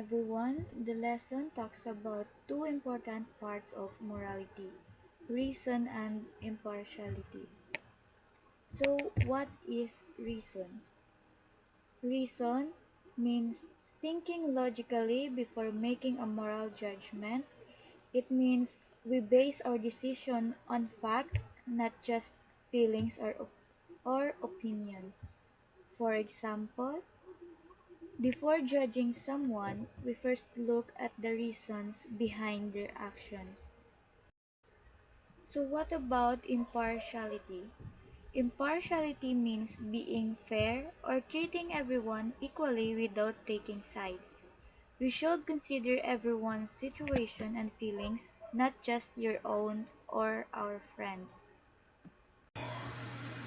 everyone. The lesson talks about two important parts of morality: reason and impartiality. So, what is reason? Reason means thinking logically before making a moral judgment. It means we base our decision on facts, not just feelings or opinions. For example, before judging someone, we first look at the reasons behind their actions. So, what about impartiality? Impartiality means being fair or treating everyone equally without taking sides. We should consider everyone's situation and feelings, not just your own or our friends.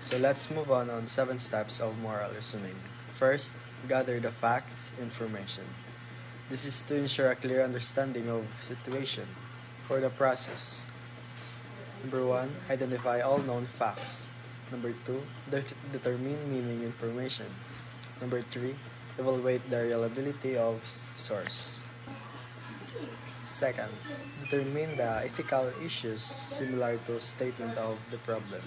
So let's move on 7 steps of moral reasoning. First, gather the facts, information. This is to ensure a clear understanding of situation. For the process, number 1, identify all known facts. Number 2, determine meaning information. Number 3, evaluate the reliability of source. Second, determine the ethical issues similar to statement of the problem.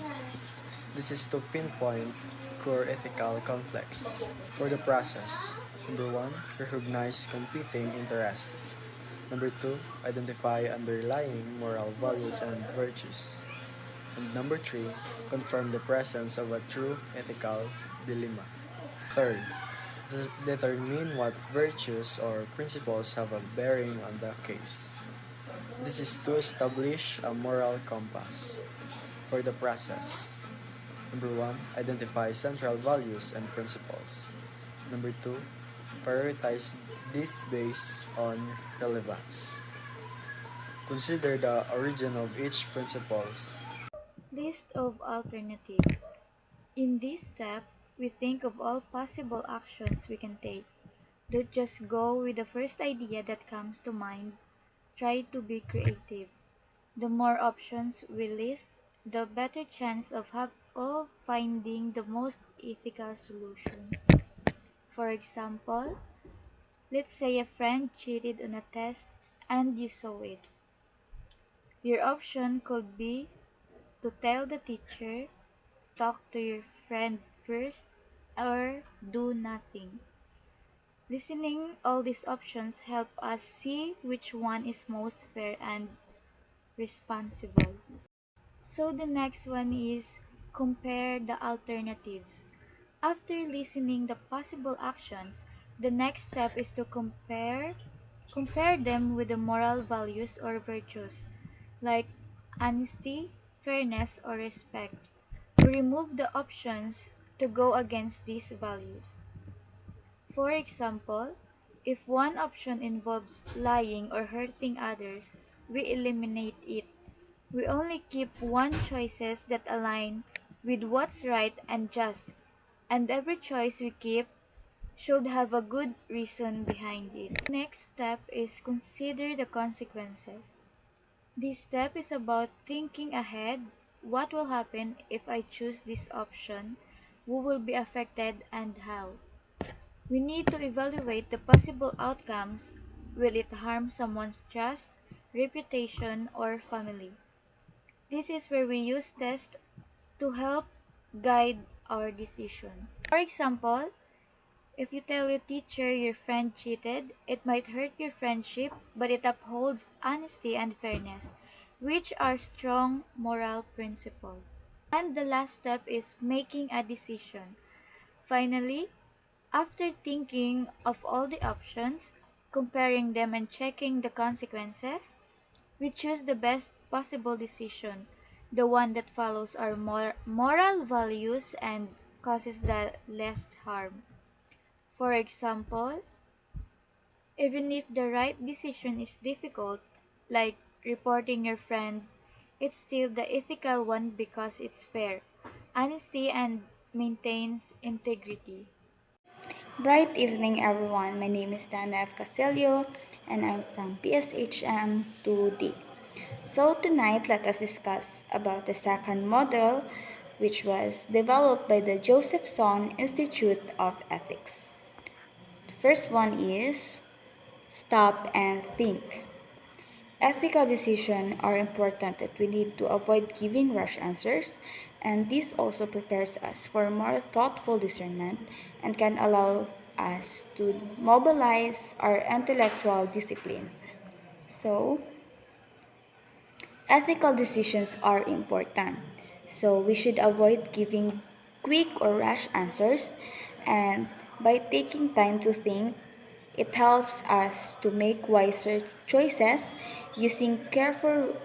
This is to pinpoint core ethical conflicts. For the process, number 1, recognize competing interests. Number 2, identify underlying moral values and virtues. And number 3, confirm the presence of a true ethical dilemma. Third, determine what virtues or principles have a bearing on the case. This is to establish a moral compass. For the process, number 1, identify central values and principles. Number 2, prioritize these based on relevance. Consider the origin of each principles. List of alternatives. In this step, we think of all possible actions we can take. Don't just go with the first idea that comes to mind. Try to be creative. The more options we list, the better chance of finding the most ethical solution. For example, let's say a friend cheated on a test and you saw it. Your option could be to tell the teacher, talk to your friend first, or do nothing. Listening all these options help us see which one is most fair and responsible. So the next one is compare the alternatives. After listening the possible actions, the next step is to compare them with the moral values or virtues like honesty, fairness, or respect. We remove the options to go against these values. For example, if one option involves lying or hurting others, we eliminate it. We only keep one choices that align with what's right and just, and every choice we keep should have a good reason behind it. The next step is consider the consequences. This step is about thinking ahead. What will happen if I choose this option? Who will be affected and how? We need to evaluate the possible outcomes. Will it harm someone's trust, reputation, or family? This is where we use tests to help guide our decision. For example, if you tell your teacher your friend cheated, it might hurt your friendship, but it upholds honesty and fairness, which are strong moral principles. And the last step is making a decision. Finally, after thinking of all the options, comparing them and checking the consequences, we choose the best possible decision, the one that follows our moral values and causes the least harm. For example, even if the right decision is difficult, like reporting your friend, it's still the ethical one because it's fair, honesty, and maintains integrity. Bright evening, everyone. My name is Dana F. Castillo, and I'm from BSHM 2D. So tonight, let us discuss about the second model, which was developed by the Josephson Institute of Ethics. The first one is stop and think. Ethical decisions are important that we need to avoid giving rash answers, and this also prepares us for more thoughtful discernment and can allow us to mobilize our intellectual discipline. So, ethical decisions are important. So, we should avoid giving quick or rash answers, and by taking time to think, it helps us to make wiser choices using careful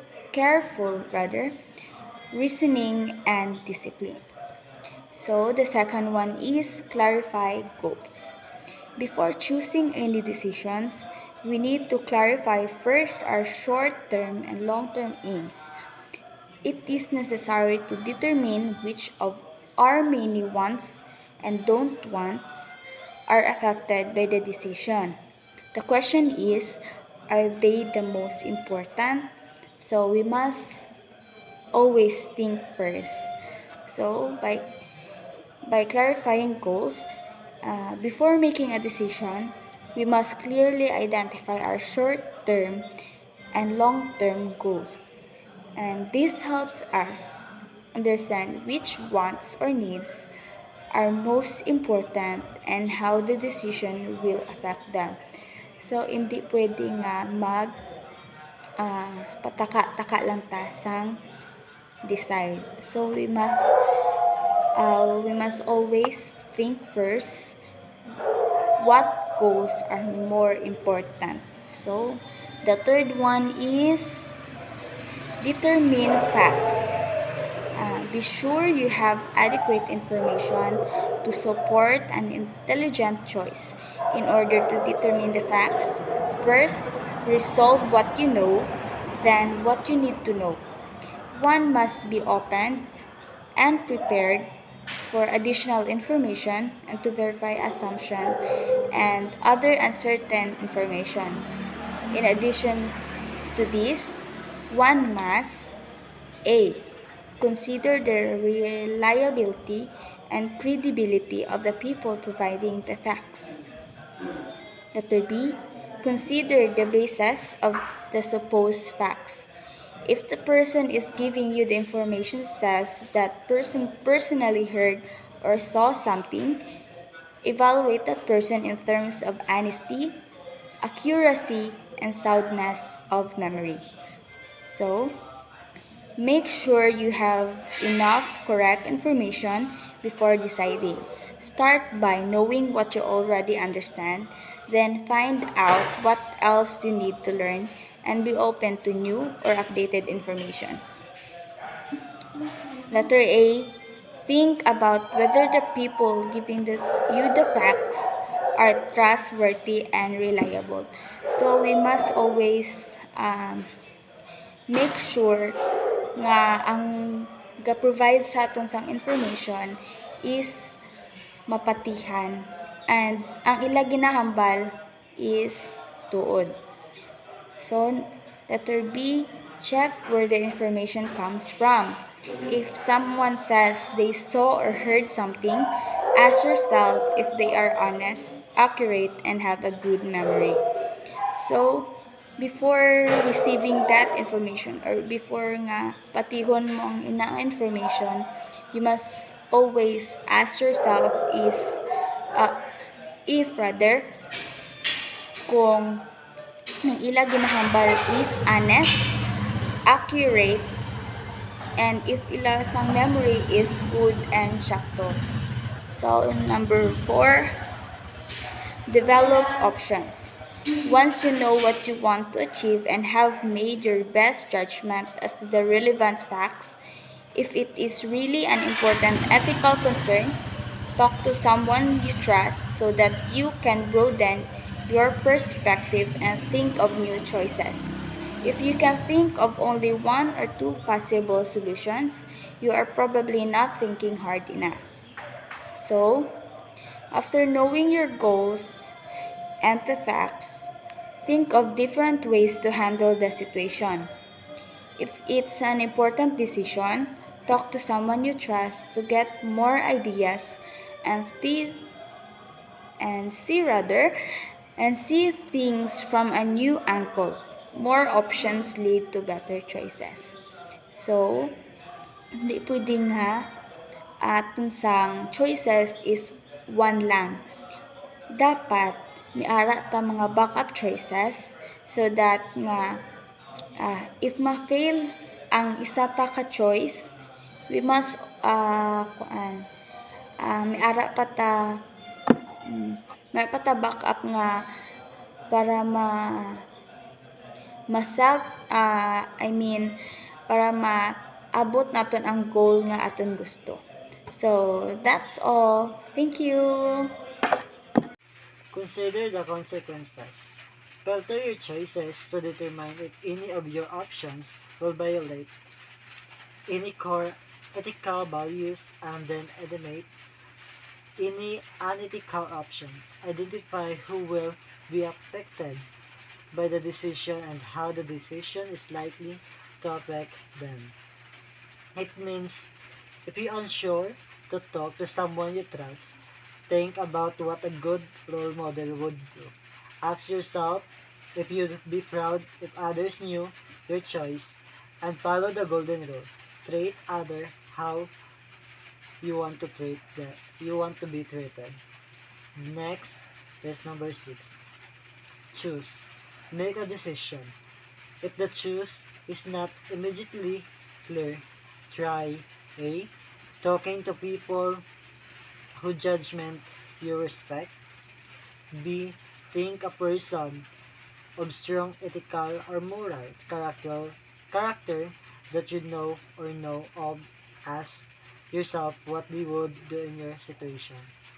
reasoning and discipline. So the second one is clarify goals. Before choosing any decisions, we need to clarify first our short-term and long-term aims. It is necessary to determine which of our many wants and don't wants are affected by the decision. The question is, are they the most important? So we must always think first. So by clarifying goals, before making a decision, we must clearly identify our short-term and long-term goals. And this helps us understand which wants or needs are most important and how the decision will affect them. So, hindi pwedeng pataka-taka lang tasang decide. So, we must always think first what goals are more important. So, the third one is determine facts. Be sure you have adequate information to support an intelligent choice. In order to determine the facts, first, resolve what you know, then what you need to know. One must be open and prepared for additional information and to verify assumption and other uncertain information. In addition to this, one must A. Consider the reliability and credibility of the people providing the facts. Letter B. Consider the basis of the supposed facts. If the person is giving you the information says that person personally heard or saw something, evaluate that person in terms of honesty, accuracy, and soundness of memory. So, make sure you have enough correct information before deciding. Start by knowing what you already understand, then find out what else you need to learn, and be open to new or updated information. Letter A. Think about whether the people giving you the facts are trustworthy and reliable. So we must always make sure nga ang ga-provide sa aton sang information is mapatihan and ang ila ginahambal is tuod. So, letter B, check where the information comes from. If someone says they saw or heard something, ask yourself if they are honest, accurate, and have a good memory. So, before receiving that information or before nga patihon mo ang inaang information, you must always ask yourself if rather kung ang ila ginahambal is honest, accurate, and if ila sang memory is good and sakto. So, number 4, develop options. Once you know what you want to achieve and have made your best judgment as to the relevant facts, if it is really an important ethical concern, talk to someone you trust so that you can broaden your perspective and think of new choices. If you can think of only one or two possible solutions, you are probably not thinking hard enough. So, after knowing your goals and the facts, think of different ways to handle the situation. If it's an important decision, talk to someone you trust to get more ideas and see and see things from a new angle. More options lead to better choices. So, hindi pwedeng atong sang choices is one lang. Dapat miara ta mga backup choices so that nga if ma-fail ang isa pa ka choice, we must miara pa ta may pa ta backup nga para ma-self para maabot naton ang goal nga aton gusto. So, that's all. Thank you. Consider the consequences. Filter your choices to determine if any of your options will violate any core ethical values and then eliminate any unethical options. Identify who will be affected by the decision and how the decision is likely to affect them. It means if you're unsure to talk to someone you trust, think about what a good role model would do. Ask yourself if you'd be proud if others knew your choice and follow the golden rule. Treat others how you want to be treated. Next is number 6. Choose. Make a decision. If the choice is not immediately clear, try A. Talking to people who judgment you respect. B. Think a person of strong ethical or moral character that you know or know of. Ask yourself what they would do in your situation.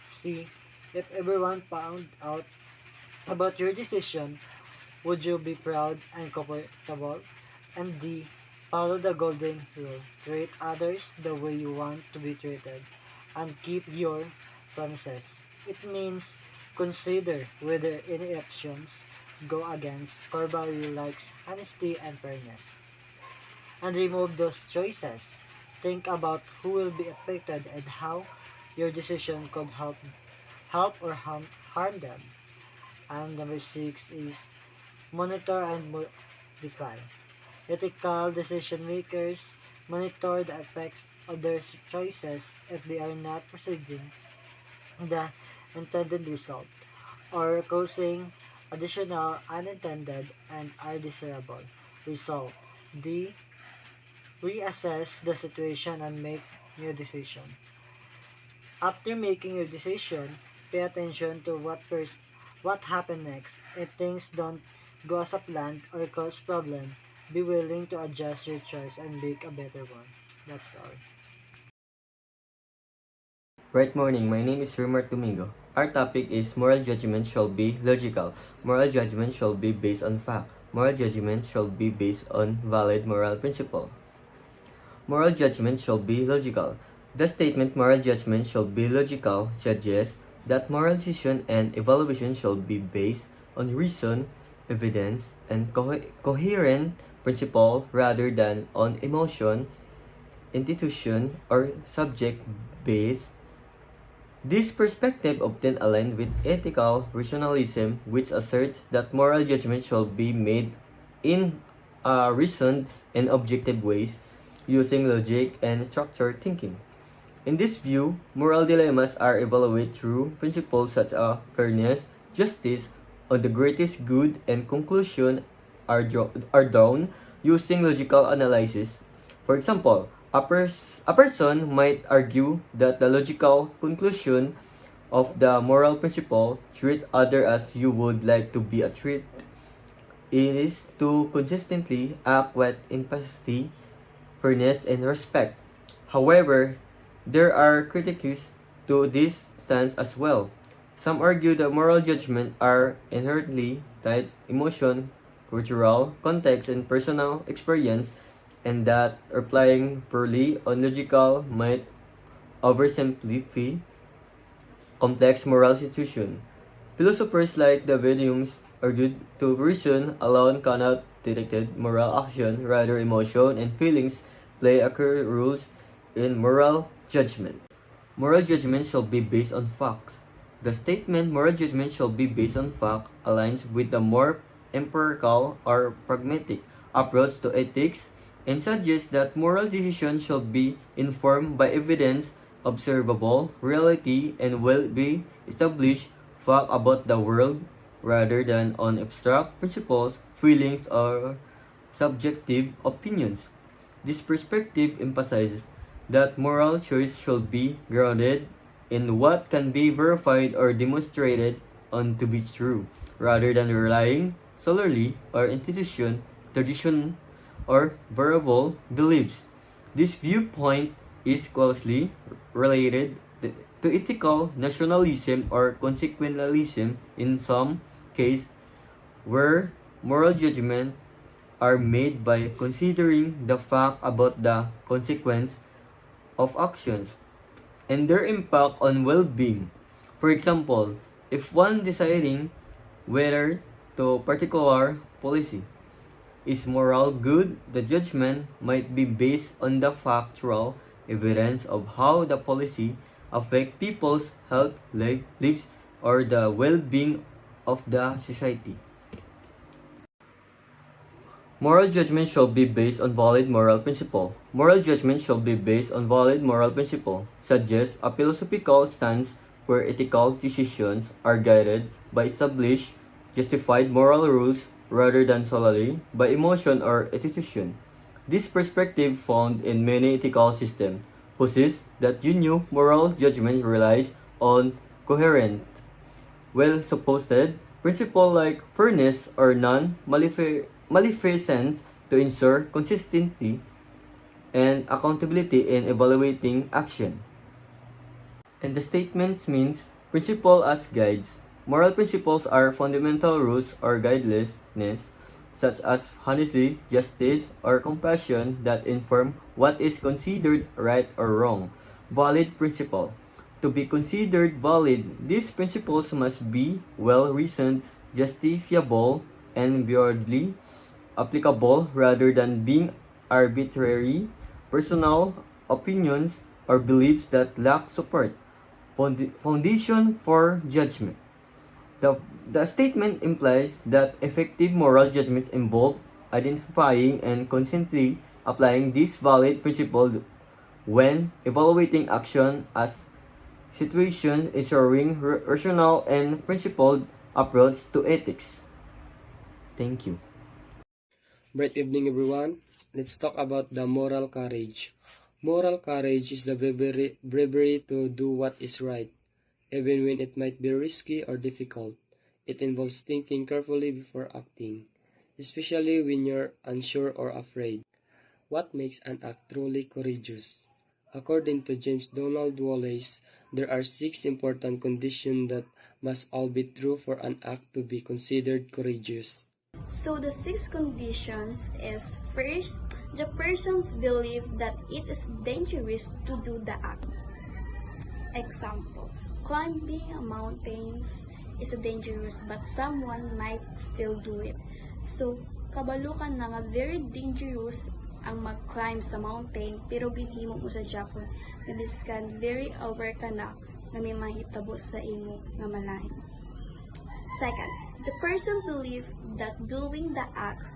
C. If everyone found out about your decision, would you be proud and comfortable? And D. Follow the golden rule. Treat others the way you want to be treated and keep your promises. It means consider whether any options go against core value like honesty and fairness. And remove those choices. Think about who will be affected and how your decision could help or harm them. And number 6 is monitor and modify. Ethical decision makers monitor the effects of their choices if they are not proceeding the intended result or causing additional unintended and undesirable result. D. Reassess the situation and make new decision. After making your decision, pay attention to what happened next. If things don't go as a planned or cause problem, be willing to adjust your choice and make a better one. That's all. Right morning, my name is Rumar Domingo. Our topic is moral judgment shall be logical. Moral judgment shall be based on fact. Moral judgment shall be based on valid moral principle. Moral judgment shall be logical. The statement moral judgment shall be logical suggests that moral decision and evaluation shall be based on reason, evidence, and coherent principle rather than on emotion, institution, or subject-based. This perspective often aligns with ethical rationalism, which asserts that moral judgment shall be made in reasoned and objective ways, using logic and structured thinking. In this view, moral dilemmas are evaluated through principles such as fairness, justice, or the greatest good, and conclusion are drawn using logical analysis. For example, a person might argue that the logical conclusion of the moral principle, treat other as you would like to be treated, is to consistently act with empathy, fairness, and respect. However, there are critics to this stance as well. Some argue that moral judgments are inherently tied emotion, cultural context, and personal experience, and that relying purely on logical might oversimplify complex moral situations. Philosophers like the Williams argued to reason alone cannot detect moral action, rather emotion and feelings play a key role in moral judgment. Moral judgment shall be based on facts. The statement moral judgment shall be based on fact aligns with the more empirical or pragmatic approach to ethics and suggests that moral decisions shall be informed by evidence, observable reality, and will be established fact about the world rather than on abstract principles, feelings, or subjective opinions. This perspective emphasizes that moral choice should be grounded in what can be verified or demonstrated on to be true, rather than relying solely on institution, tradition, or variable beliefs. This viewpoint is closely related to ethical nationalism or consequentialism in some cases where moral judgment are made by considering the fact about the consequence of actions and their impact on well-being. For example, if one deciding whether to particular policy is moral good, the judgment might be based on the factual evidence of how the policy affect people's health, lives, or the well-being of the society. Moral judgment shall be based on valid moral principle. Moral judgment shall be based on valid moral principle, suggests a philosophical stance where ethical decisions are guided by established, justified moral rules rather than solely by emotion or institution. This perspective found in many ethical systems posits that genuine moral judgment relies on coherent, well-supposed principles like fairness or non-maleficence to ensure consistency and accountability in evaluating action. And the statement means principle as guides. Moral principles are fundamental rules or guidelines such as honesty, justice, or compassion that inform what is considered right or wrong. Valid principle. To be considered valid, these principles must be well-reasoned, justifiable, and broadly applicable rather than being arbitrary, personal opinions, or beliefs that lack support. Foundation for judgment. The statement implies that effective moral judgments involve identifying and consistently applying these valid principles when evaluating action as situation ensuring rational and principled approach to ethics. Thank you. Bright evening, everyone. Let's talk about the moral courage. Moral courage is the bravery to do what is right, even when it might be risky or difficult. It involves thinking carefully before acting, especially when you're unsure or afraid. What makes an act truly courageous? According to James Donald Wallace, there are 6 important conditions that must all be true for an act to be considered courageous. So the 6 conditions is first, the person's belief that it is dangerous to do the act. Example, climbing mountains is dangerous but someone might still do it. So, kabalo ka na nga very dangerous ang mag-climb sa mountain pero ginhimo mo sa Japan nga diskan very aware ka na nga may mahitabo sa imo nga malain. Second, the person believes that doing the act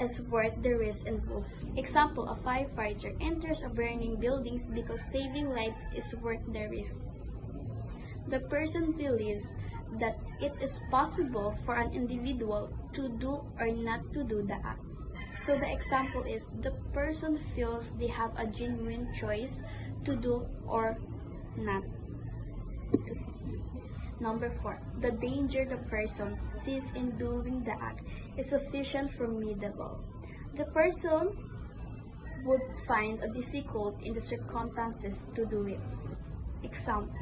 is worth the risk involved. Example, a firefighter enters a burning building because saving lives is worth the risk. The person believes that it is possible for an individual to do or not to do the act. So the example is the person feels they have a genuine choice to do or not. Number 4. The danger the person sees in doing the act is sufficient formidable. The person would find it difficult in the circumstances to do it. Example,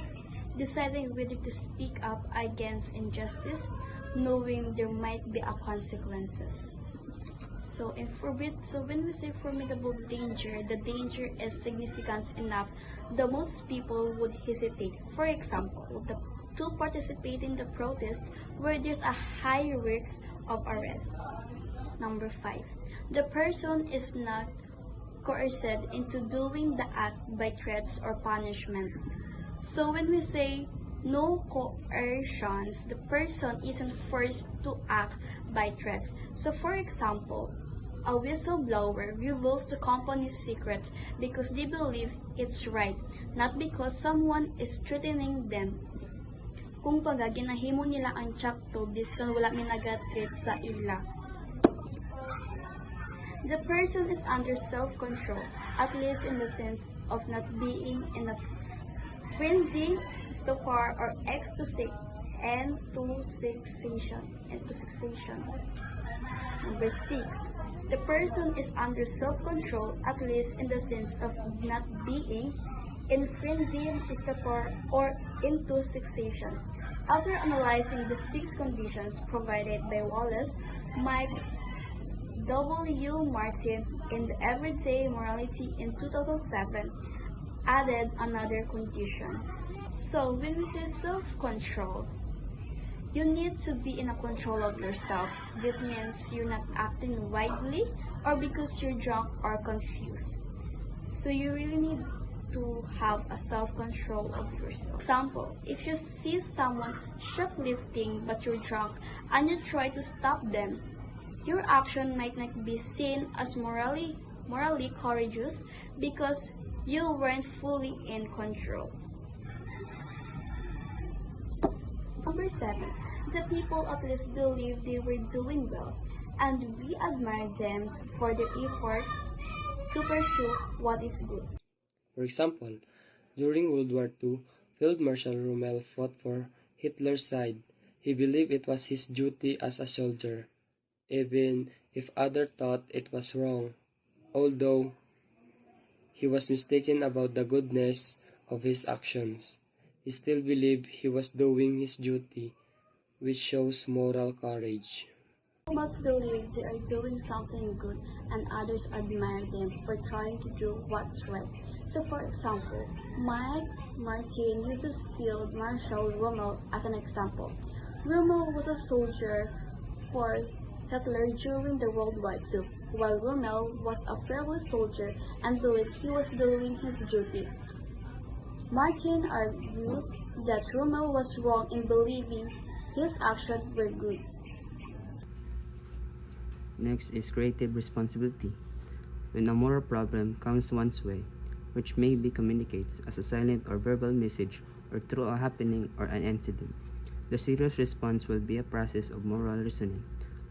deciding whether to speak up against injustice, knowing there might be a consequences. So when we say formidable danger, the danger is significant enough that most people would hesitate. For example, to participate in the protest where there's a high risk of arrest. Number 5. The person is not coerced into doing the act by threats or punishment. So when we say no coercions, the person isn't forced to act by threats. So for example, a whistleblower reveals the company's secret because they believe it's right, not because someone is threatening them. Kung baga, ginahimo nila ang chapter biskan wala may nagatreat sa ila. The person is under self-control, at least in the sense of not being in a frenzy, stupor, or ecstasy, and to fixation. Number 6. The person is under self-control, at least in the sense of not being in frenzy, stupor, or intoxication. After analyzing the 6 conditions provided by Wallace, Mike W. Martin in the Everyday Morality in 2007 added another condition. So when we say self-control, you need to be in a control of yourself. This means you're not acting wildly or because you're drunk or confused. So you really need to have a self-control of yourself. Example, if you see someone shoplifting but you're drunk and you try to stop them, your action might not be seen as morally courageous because you weren't fully in control. Number 7. The people at least believe they were doing well, and we admire them for their effort to pursue what is good. For example, during World War II, Field Marshal Rommel fought for Hitler's side. He believed it was his duty as a soldier, even if others thought it was wrong. Although he was mistaken about the goodness of his actions, he still believed he was doing his duty, which shows moral courage. Must believe they are doing something good and others admire them for trying to do what's right. So for example, Mike Martin uses Field Marshal Rommel as an example. Rommel was a soldier for Hitler during the World War II, while Rommel was a fellow soldier and believed he was doing his duty. Martin argued that Rommel was wrong in believing his actions were good. Next is creative responsibility. When a moral problem comes one's way, which may be communicates as a silent or verbal message or through a happening or an incident, the serious response will be a process of moral reasoning.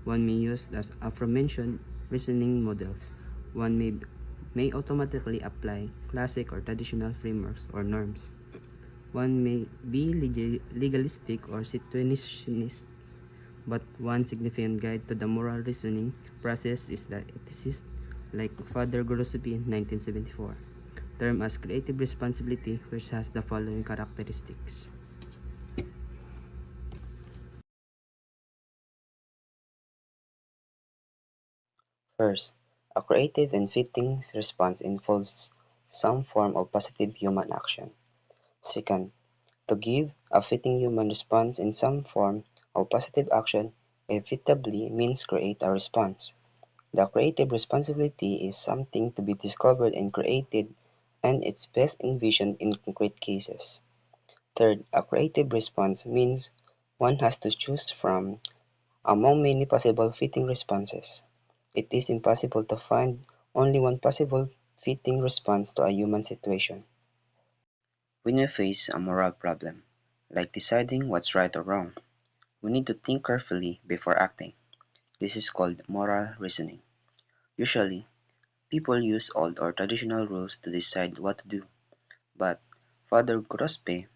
One may use the aforementioned reasoning models. One may automatically apply classic or traditional frameworks or norms. One may be legalistic or situationist, but one significant guide to the moral reasoning process is the ethicist, like Father Grosby in 1974, termed as creative responsibility, which has the following characteristics. First, a creative and fitting response involves some form of positive human action. Second, to give a fitting human response in some form of positive action inevitably means create a response. The creative responsibility is something to be discovered and created, and it's best envisioned in concrete cases. Third, a creative response means one has to choose from among many possible fitting responses. It is impossible to find only one possible fitting response to a human situation. When we face a moral problem, like deciding what's right or wrong, we need to think carefully before acting. This is called moral reasoning. Usually, people use old or traditional rules to decide what to do, but Father Grospe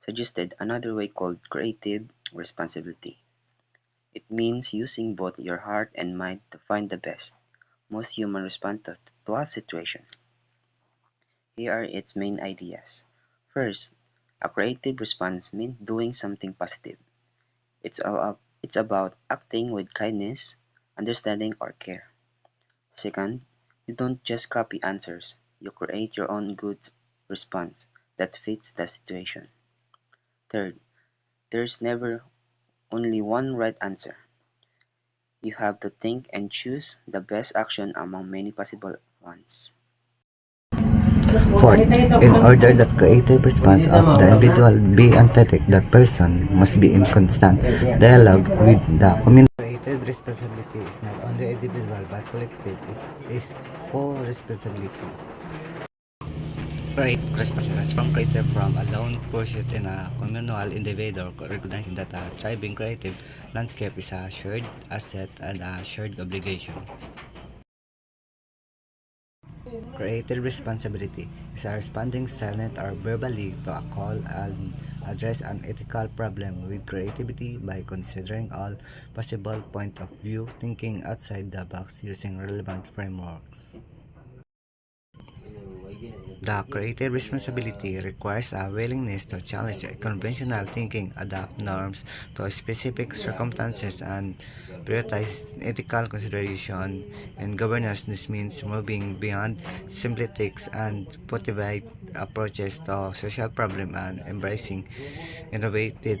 suggested another way called creative responsibility. It means using both your heart and mind to find the best, most human response to a situation. Here are its main ideas. First, a creative response means doing something positive. It's about acting with kindness, understanding, or care. Second, you don't just copy answers, you create your own good response that fits the situation. Third, there's never only one right answer. You have to think and choose the best action among many possible ones. Fourth, in order that creative response of the individual be authentic, the person must be in constant dialogue with the community. Creative responsibility is not only individual but collective. It is co-responsibility. Create responsibility from creative from a lone pursuit in a communal individual, recognizing that a thriving creative landscape is a shared asset and a shared obligation. Creative responsibility is a responding silent or verbally to a call and address an ethical problem with creativity by considering all possible point of view, thinking outside the box using relevant frameworks. The creative responsibility requires a willingness to challenge conventional thinking, adapt norms to specific circumstances, and prioritize ethical consideration in governance. This means moving beyond simplistic and motivated approaches to social problems and embracing innovative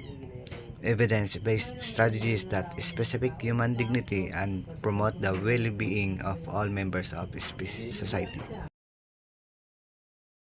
evidence-based strategies that specific human dignity and promote the well-being of all members of society.